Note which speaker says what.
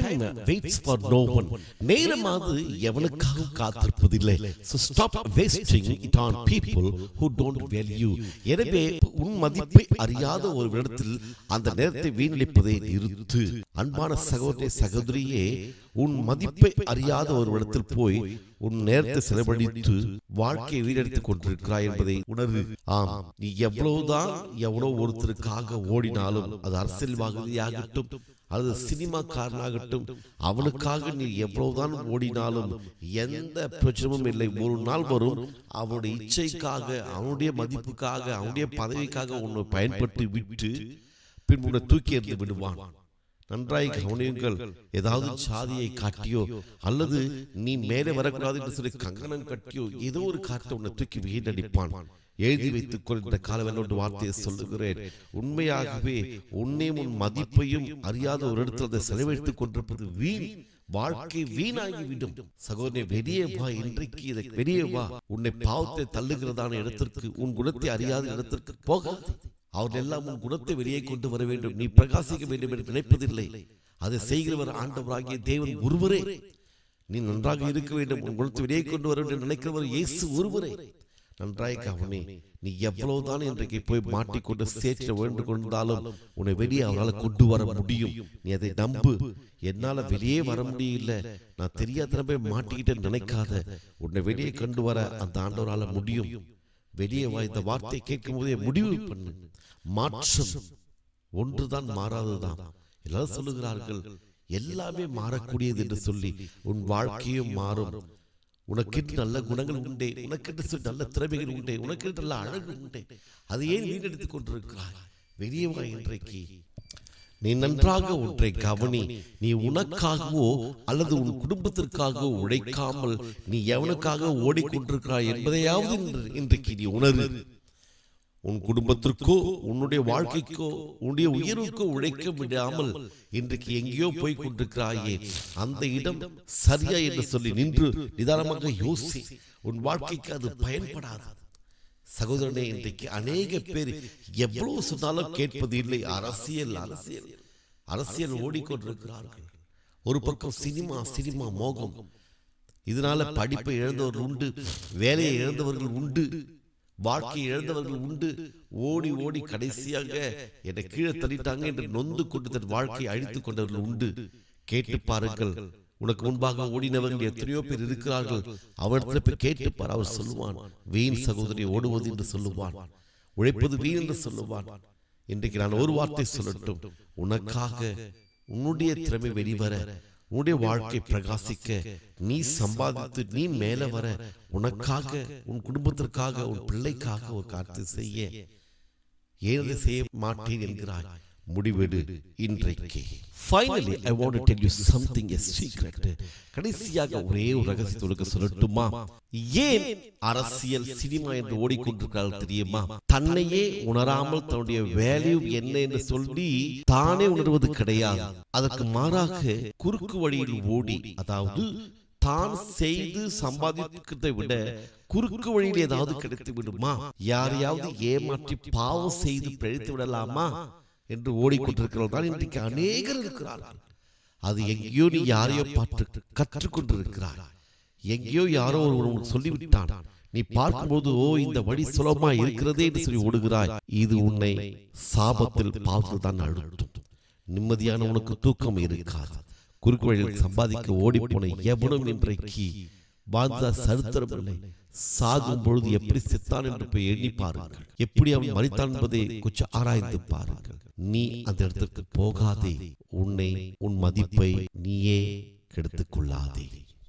Speaker 1: Time waits for no one. நேரமாவது எவனுக்காக காத்திருப்பதில்லை. So stop wasting it on people who don't value. எனவே உன் மதிப்பை அறியாத ஒரு இடத்தில் அந்த நேரத்தை வீணடிப்பதை நிறுத்து. அன்பான சகோதரனே சகோதரியே, உன் மதிப்பை அறியாத ஒரு இடத்தில் போய் உன் நேரத்தை செலவழித்து வாழ்க்கையை வீணடித்துக் கொண்டிருக்கிறாய் என்பதை உணர்வு. ஆம், நீ எவ்வளவுதான் எவ்வளவு ஒருத்தருக்காக ஓடினாலும், அது அரசியல்வாதியாகட்டும் அல்லது சினிமாக்காரனாகட்டும், அவனுக்காக நீ எவ்வளவுதான் ஓடினாலும் எந்த பிரச்சனையும் இல்லை. ஒரு நாள் வரும், அவனுடைய இச்சைக்காக, அவனுடைய மதிப்புக்காக, அவனுடைய பதவிக்காக உன்னை பயன்படுத்தி விட்டு பின் உன்னை தூக்கி எறிந்து விடுவான். நன்றாய் கவனியுங்கள். ஏதாவது சாதியை காட்டியோ அல்லது நீ மேலே வரக்கூடாது என்று சொல்லி கங்கணம் கட்டியோ ஏதோ ஒரு காட்டை உன்னை தூக்கி வீணடிப்பான். எழுதி வைத்துக் கொள்கின்ற காலவென்று வார்த்தையை சொல்லுகிறேன். உண்மையாகவே உன்னையும் உன் மதிப்பையும் அறியாத ஒரு இடத்தில் அதை செலவழித்துக் கொண்டிருப்பது வீண். வாழ்க்கை வீணாகிவிடும். சகோதரனே, வெளியே வா. இன்றைக்கு இதை வெளியே வா. உன்னை பாவத்தை தள்ளுகிறதான இடத்திற்கு, உன் குணத்தை அறியாத இடத்திற்கு போகாது. அவர்கள் எல்லாம் உன் குணத்தை வெளியே கொண்டு வர வேண்டும், நீ பிரகாசிக்க வேண்டும் என்று நினைப்பதில்லை. அதை செய்கிறவர் ஆண்டவராகிய தேவன் ஒருவரே. நீ நன்றாக இருக்க வேண்டும், உன் குணத்தை வெளியே கொண்டு வர வேண்டும் நினைக்கிறவர் இயேசு ஒருவரே. நன்றாய் கவனி. நீ எவ்வளவுதான் இன்றைக்கு போய் மாட்டிக்கொண்டு சேற்ற வேண்டு கொண்டாலும் உன்னை வெளியே அவரால் கொண்டு வர முடியும். நீ அதை நம்பு. என்னால வெளியே வர முடியல, நான் தெரியாத போய் மாட்டிக்கிட்டேன்னு நினைக்காத. உன்னை வெளியே கொண்டு வர அந்த ஆண்டவரால் முடியும். வெளியே வா. இந்த வார்த்தை கேட்கும் போதே முடிவு பண்ணு. மாற்றம் ஒன்றுதான் மாறாததுதான். எல்லாரும் சொல்லுகிறார்கள் எல்லாமே மாறக்கூடியது என்று சொல்லி. உன் வாழ்க்கையும் மாறும். உனக்கென்று நல்ல குணங்கள் உண்டே, உனக்கென்று நல்ல திறமைகள் உண்டே, உனக்கென்று நல்ல அழகு உண்டே. அதை ஏன் வீணடித்துக் கொண்டிருக்கிறாய்? வெளியே வா. இன்றைக்கு நீ நன்றாக ஒன்றை கவனி. நீ உனக்காகவோ அல்லது உன் குடும்பத்திற்காகவோ உழைக்காமல் நீ எவனுக்காக ஓடிக்கொண்டிருக்கிறாய் என்பதையாவது இன்றைக்கு நீ உணரு. உன் குடும்பத்திற்கோ உன்னுடைய வாழ்க்கைக்கோ உன்னுடைய உயர்வுக்கோ உழைக்க விடாமல் இன்றைக்கு எங்கேயோ போய் கொண்டிருக்கிறாயே, அந்த இடம் சரியா என்று சொல்லி நின்று நிதானமாக யோசி. உன் வாழ்க்கைக்கு அது பயன்படாது. சகோதரனே, இன்றைக்கு அநேக பேர் எவ்வளவு சொன்னாலும் கேட்பது இல்லை. அரசியல் அரசியல் அரசியல் ஓடிக்கொண்டிருக்கிறார்கள். ஒரு பக்கம் சினிமா மோகம். இதனால படிப்பை இழந்தவர்கள் உண்டு, வேலையை இழந்தவர்கள் உண்டு, வாழ்க்கையை இழந்தவர்கள் உண்டு. ஓடி ஓடி கடைசியாக என்னை கீழே தள்ளிட்டாங்க என்று நொந்து கொண்டு தன் வாழ்க்கையை அழித்துக் கொண்டவர்கள் உண்டு. கேட்டு பாருங்கள். உனக்கு முன்பாக ஓடினவர்கள் எத்தனையோ பேர் இருக்கிறார்கள். அவரிடத்தில் போய் கேட்டுப்பார். அவர் சொல்லுவான், வீண் சகோதரி ஓடுவது என்று சொல்லுவான், உழைப்பது வீண் என்று சொல்லுவான். இன்றைக்கு நான் ஒரு வார்த்தை சொல்லட்டும். உனக்காக உன்னுடைய திறமை வெளிவர, உன்னுடைய வாழ்க்கை பிரகாசிக்க, நீ சம்பாதித்து நீ மேல வர, உனக்காக, உன் குடும்பத்திற்காக, உன் பிள்ளைக்காக ஒரு காரியத்தை செய்ய ஏன் செய்ய மாட்டேன் என்கிறாய்? முடிவெடு இன்றைக்கு. Finally, I want to tell you something, a secret. கடைசியாக ஒரே ஒரு ரகசியத்தை சொல்லட்டுமா? ஏன் அரசியல் சினிமா என்று ஓடிக்கொண்டிருக்கிறார்கள் தெரியுமா? தன்னையே உணராமல் தன்னுடைய வேல்யூ என்ன என்று சொல்லி தானே உணர்வது கிடையாது. அதற்கு மாறாக குறுக்கு வழியில் ஓடி, அதாவது தான் செய்து சம்பாதிக்கிறதை விட குறுக்கு வழியில் ஏதாவது கிடைத்து விடுமா, யாரையாவது ஏமாற்றி பாவம் செய்து பிழைத்து விடலாமா என்று ஓடிக்கொண்டிருக்கிறவர்கள் இன்றைக்கு அநேகர் இருக்கிறார்கள். அது எங்கேயோ நீ யாரையோ பார்த்து கற்றுக்கொண்டிருக்கிறாய். எங்கேயோ யாரோ ஒருவன் சொல்லிவிட்டான். நீ பார்க்கும்போது இந்த வழி சுலபமா இருக்கிறதே என்று சொல்லி ஓடுகிறாய். இது உன்னை சாபத்தில் பாவத்தில் தான் அழுத்தும். நிம்மதியான உனக்கு தூக்கம் இருக்காது. குறுக்கு வழியில் சம்பாதிக்க ஓடி போன எவனும் இன்றைக்கு வாழ்ந்த சரித்திரம் இல்லை. சாகும் பொழுது எப்படி செத்தான் என்று போய் எண்ணி பாருங்கள். எப்படி அவன் மரித்தான் என்பதை கொஞ்சம் ஆராய்ந்து பாருங்கள். நீ அந்த இடத்திற்கு போகாதே. உன்னை, உன் மதிப்பை நீயே கெடுத்துக் கொள்ளாதே.